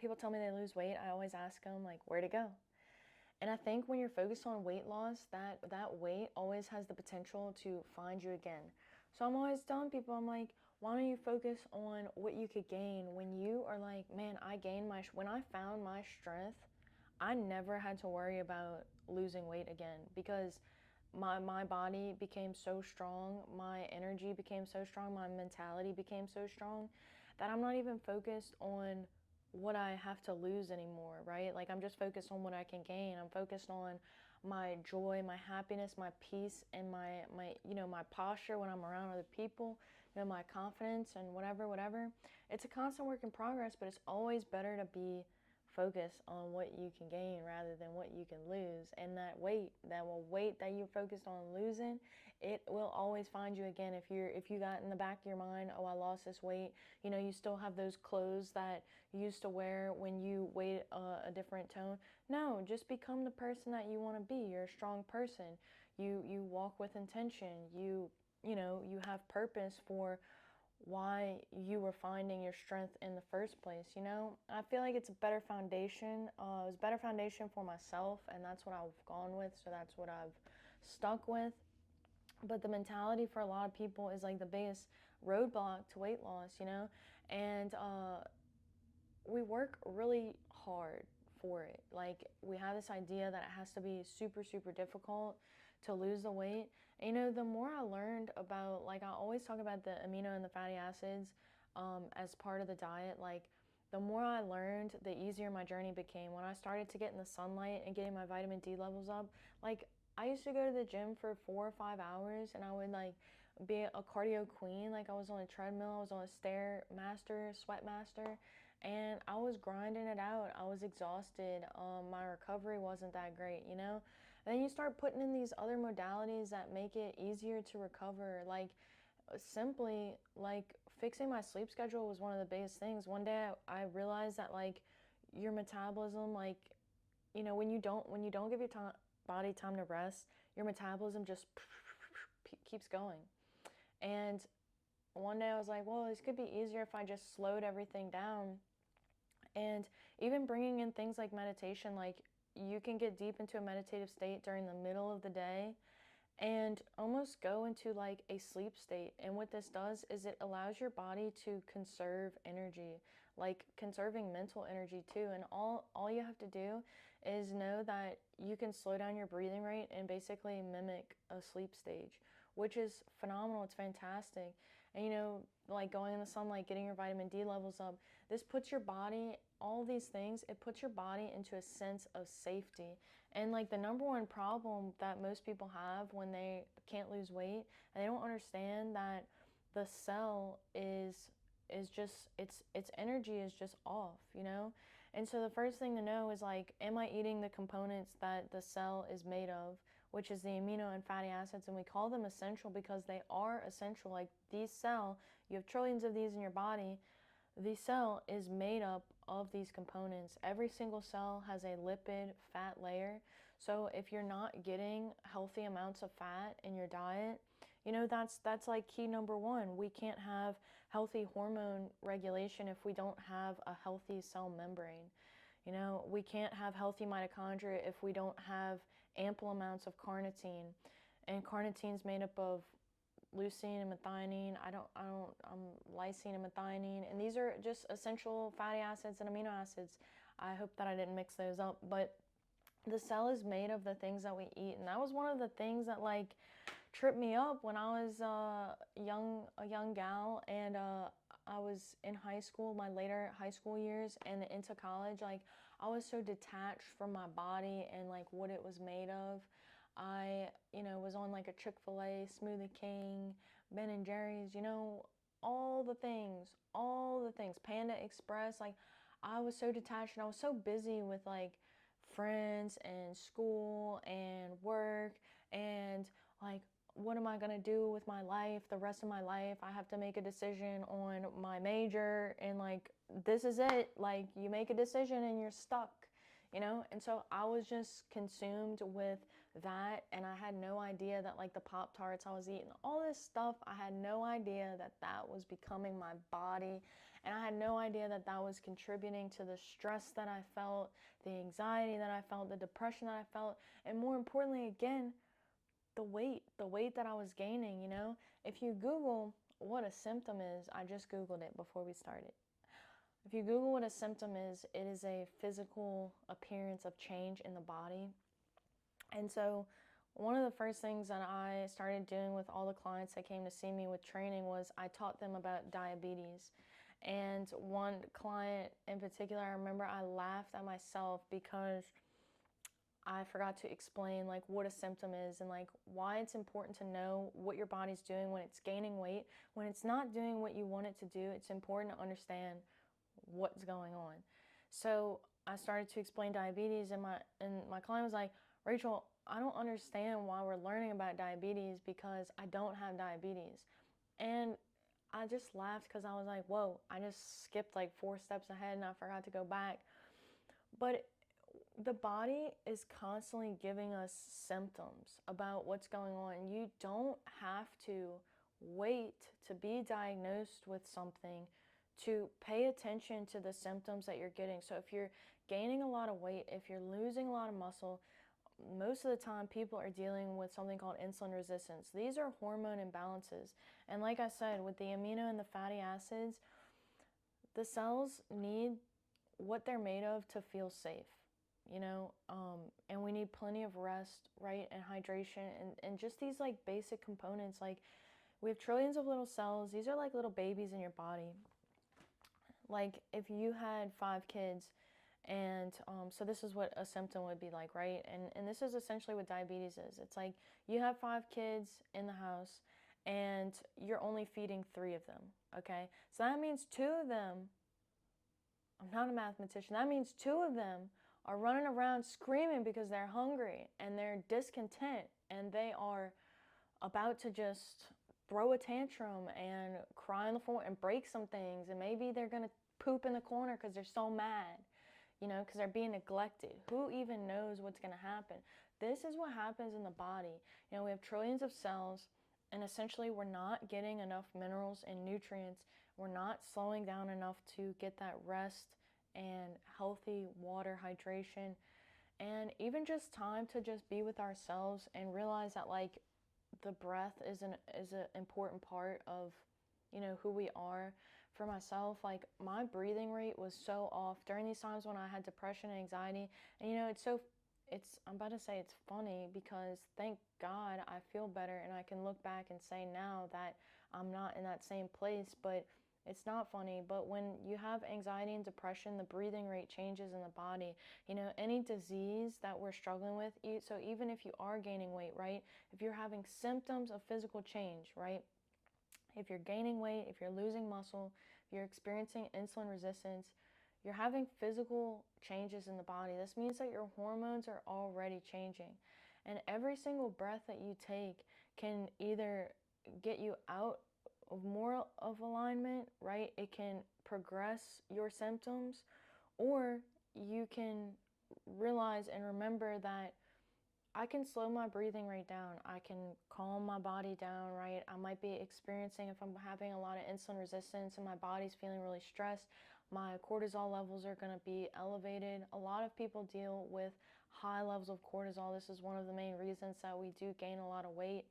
people tell me they lose weight, I always ask them, like, where'd it go? And I think when you're focused on weight loss, that weight always has the potential to find you again. So I'm always telling people, I'm like, why don't you focus on what you could gain when you are like, man, when I found my strength, I never had to worry about losing weight again because my body became so strong, my energy became so strong, my mentality became so strong that I'm not even focused on what I have to lose anymore, right? Like I'm just focused on what I can gain. I'm focused on my joy, my happiness, my peace, and my posture when I'm around other people, my confidence and whatever. It's a constant work in progress, but it's always better to be focus on what you can gain rather than what you can lose. And that weight that you're focused on losing, it will always find you again. If you got in the back of your mind, oh, I lost this weight, you still have those clothes that you used to wear when you weighed a different tone. No, just become the person that you want to be. You're a strong person. You walk with intention. You have purpose for why you were finding your strength in the first place. I feel like it's a better foundation. It was a better foundation for myself, and that's what I've gone with, so that's what I've stuck with. But the mentality for a lot of people is like the biggest roadblock to weight loss, and we work really hard for it. Like we have this idea that it has to be super, super difficult to lose the weight. And, the more I learned about, like I always talk about the amino and the fatty acids as part of the diet, like the more I learned, the easier my journey became. When I started to get in the sunlight and getting my vitamin D levels up, like I used to go to the gym for 4 or 5 hours and I would like be a cardio queen. Like I was on a treadmill, I was on a stairmaster, sweat master, and I was grinding it out. I was exhausted. My recovery wasn't that great, And then you start putting in these other modalities that make it easier to recover. Like simply like fixing my sleep schedule was one of the biggest things. One day I realized that like your metabolism, like when you don't give your body time to rest, your metabolism just keeps going. And one day I was like, well, this could be easier if I just slowed everything down. And even bringing in things like meditation, like you can get deep into a meditative state during the middle of the day and almost go into like a sleep state. And what this does is it allows your body to conserve energy, like conserving mental energy too. And all you have to do is know that you can slow down your breathing rate and basically mimic a sleep stage, which is phenomenal. It's fantastic. And like going in the sunlight, getting your vitamin D levels up, this puts your body, all these things, it puts your body into a sense of safety. And like the number one problem that most people have when they can't lose weight, and they don't understand that the cell is just its energy is just off. And so the first thing to know is like, am I eating the components that the cell is made of, which is the amino and fatty acids? And we call them essential because they are essential. Like you have trillions of these in your body. The cell is made up of these components. Every single cell has a lipid fat layer. So if you're not getting healthy amounts of fat in your diet, that's like key number one. We can't have healthy hormone regulation if we don't have a healthy cell membrane. We can't have healthy mitochondria if we don't have ample amounts of carnitine. And carnitine is made up of leucine and methionine, lysine and methionine, and these are just essential fatty acids and amino acids. I hope that I didn't mix those up, but the cell is made of the things that we eat, and that was one of the things that like tripped me up when I was a young gal, and I was in high school, my later high school years, and into college. Like I was so detached from my body and like what it was made of. I, was on like a Chick-fil-A, Smoothie King, Ben and Jerry's, all the things, Panda Express. Like I was so detached and I was so busy with like friends and school and work and like, what am I going to do with my life, the rest of my life? I have to make a decision on my major, and like, this is it. Like, you make a decision and you're stuck, And so I was just consumed with that, and I had no idea that like the Pop-Tarts I was eating, all this stuff, I had no idea that that was becoming my body And I had no idea that that was contributing to the stress that I felt, the anxiety that I felt, the depression that I felt, and more importantly, again, the weight that I was gaining, you know? If you Google what a symptom is, I just Googled it before we started. If you Google what a symptom is, it is a physical appearance of change in the body. And so one of the first things that I started doing with all the clients that came to see me with training was I taught them about diabetes. And one client in particular, I remember I laughed at myself because I forgot to explain like what a symptom is and like why it's important to know what your body's doing when it's gaining weight. When it's not doing what you want it to do, it's important to understand what's going on. So I started to explain diabetes, and my client was like, Rachel, I don't understand why we're learning about diabetes because I don't have diabetes. And I just laughed because I was like, whoa, I just skipped like 4 steps ahead and I forgot to go back. But the body is constantly giving us symptoms about what's going on. You don't have to wait to be diagnosed with something to pay attention to the symptoms that you're getting. So if you're gaining a lot of weight, if you're losing a lot of muscle, most of the time people are dealing with something called insulin resistance. These are hormone imbalances. And like I said, with the amino and the fatty acids, the cells need what they're made of to feel safe, you know, and we need plenty of rest, right, and hydration, and just these like basic components. Like we have trillions of little cells. These are like little babies in your body. Like if you had 5 kids, and so this is what a symptom would be like, right? And this is essentially what diabetes is. It's like you have 5 kids in the house and you're only feeding 3 of them, okay? So that means 2 of them, I'm not a mathematician, that means 2 of them are running around screaming because they're hungry and they're discontent and they are about to just throw a tantrum and cry on the floor and break some things, and maybe they're going to poop in the corner because they're so mad, you know, because they're being neglected. Who even knows what's going to happen? This is what happens in the body. You know, we have trillions of cells, and essentially we're not getting enough minerals and nutrients. We're not slowing down enough to get that rest and healthy water hydration, and even just time to just be with ourselves and realize that like the breath is an important part of, you know, who we are. For myself, like my breathing rate was so off during these times when I had depression and anxiety. And you know, I'm about to say it's funny because thank God I feel better and I can look back and say now that I'm not in that same place, but it's not funny. But when you have anxiety and depression, the breathing rate changes in the body. You know, any disease that we're struggling with, so even if you are gaining weight, right? If you're having symptoms of physical change, right? If you're gaining weight, if you're losing muscle, if you're experiencing insulin resistance, you're having physical changes in the body. This means that your hormones are already changing. And every single breath that you take can either get you out of more of alignment, right? It can progress your symptoms, or you can realize and remember that I can slow my breathing rate down. I can calm my body down, right? I might be experiencing, if I'm having a lot of insulin resistance and my body's feeling really stressed, my cortisol levels are going to be elevated. A lot of people deal with high levels of cortisol. This is one of the main reasons that we do gain a lot of weight,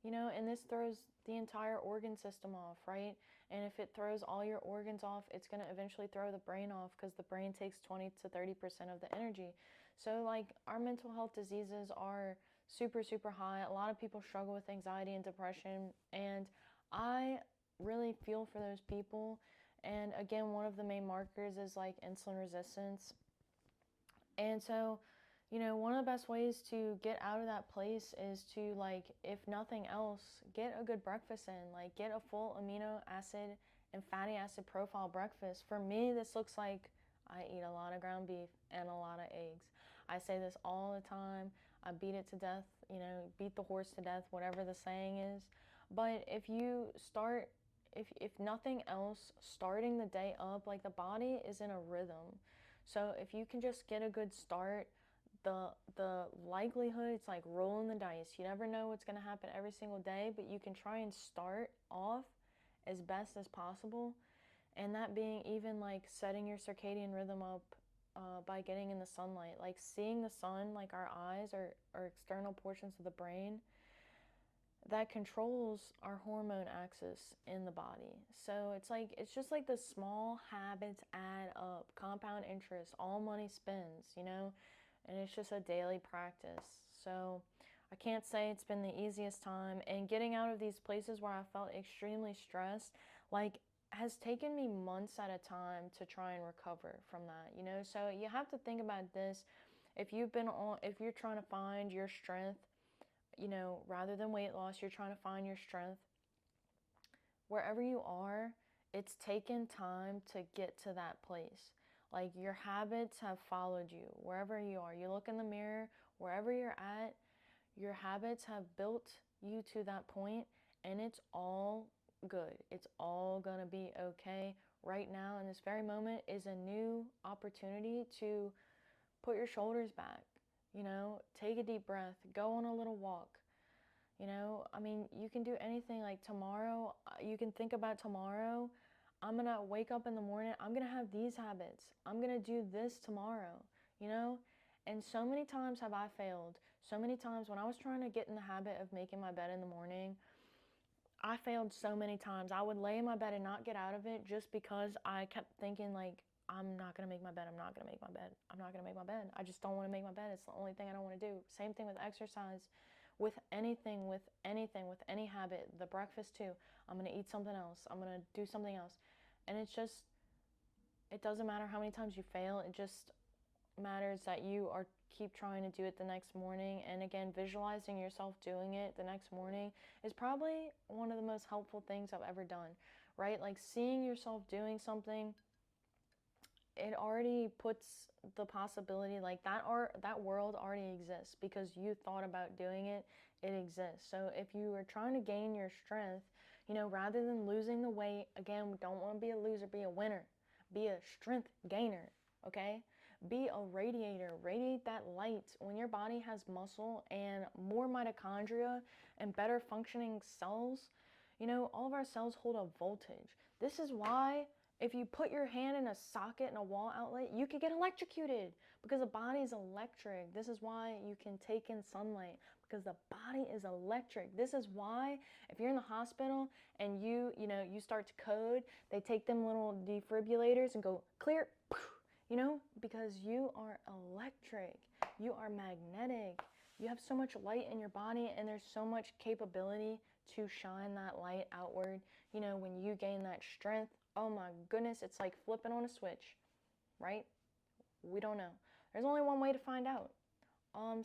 you know, and this throws the entire organ system off, right? And if it throws all your organs off, it's going to eventually throw the brain off because the brain takes 20 to 30% of the energy. So like our mental health diseases are super, super high. A lot of people struggle with anxiety and depression, and I really feel for those people. And again, one of the main markers is like insulin resistance. And so, you know, one of the best ways to get out of that place is to, like, if nothing else, get a good breakfast in. Like, get a full amino acid and fatty acid profile breakfast. For me, this looks like I eat a lot of ground beef and a lot of eggs. I say this all the time. I beat it to death, you know, beat the horse to death, whatever the saying is. But if you start, if nothing else, starting the day up, like the body is in a rhythm. So if you can just get a good start, the likelihood, it's like rolling the dice. You never know what's going to happen every single day, but you can try and start off as best as possible. And that being even like setting your circadian rhythm up by getting in the sunlight, like seeing the sun, like our eyes are external portions of the brain that controls our hormone axis in the body. So it's just like the small habits add up, compound interest, all money spends, and it's just a daily practice. So I can't say it's been the easiest time, and getting out of these places where I felt extremely stressed, like, has taken me months at a time to try and recover from that. So you have to think about this. If you're trying to find your strength, rather than weight loss, you're trying to find your strength. Wherever you are, it's taken time to get to that place. Like, your habits have followed you wherever you are. You look in the mirror, wherever you're at, your habits have built you to that point, and it's all good. It's all gonna be okay. Right now, in this very moment, is a new opportunity to put your shoulders back, take a deep breath, go on a little walk. You can do anything. Like, tomorrow, you can think about tomorrow. I'm gonna wake up in the morning, I'm gonna have these habits, I'm gonna do this tomorrow, and so many times have I failed. So many times when I was trying to get in the habit of making my bed in the morning, I failed so many times. I would lay in my bed and not get out of it just because I kept thinking, like, I'm not gonna make my bed, I'm not gonna make my bed, I'm not gonna make my bed. I just don't wanna make my bed. It's the only thing I don't wanna do. Same thing with exercise, with anything, with any habit. The breakfast too. I'm gonna eat something else, I'm gonna do something else. And it doesn't matter how many times you fail, it just matters that you are keep trying to do it the next morning. And again, visualizing yourself doing it the next morning is probably one of the most helpful things I've ever done, right? Like, seeing yourself doing something, it already puts the possibility, like, that world already exists because you thought about doing it. It exists. So if you are trying to gain your strength, rather than losing the weight, again, we don't want to be a loser, be a winner, be a strength gainer. Okay, be a radiator, radiate that light. When your body has muscle and more mitochondria and better functioning cells, all of our cells hold a voltage. This is why if you put your hand in a socket in a wall outlet, you could get electrocuted because the body is electric. This is why you can take in sunlight, because the body is electric. This is why if you're in the hospital and you start to code, they take them little defibrillators and go clear, because you are electric, you are magnetic, you have so much light in your body, and there's so much capability to shine that light outward. When you gain that strength, oh my goodness, it's like flipping on a switch, right? We don't know. There's only one way to find out.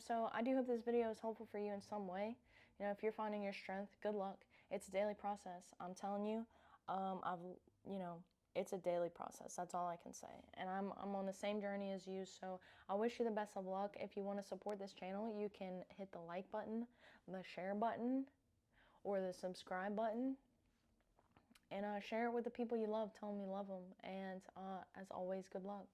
So I do hope this video is helpful for you in some way. If you're finding your strength, good luck. It's a daily process. I'm telling you, it's a daily process. That's all I can say. And I'm on the same journey as you, so I wish you the best of luck. If you want to support this channel, you can hit the like button, the share button, or the subscribe button. And share it with the people you love. Tell them you love them. And as always, good luck.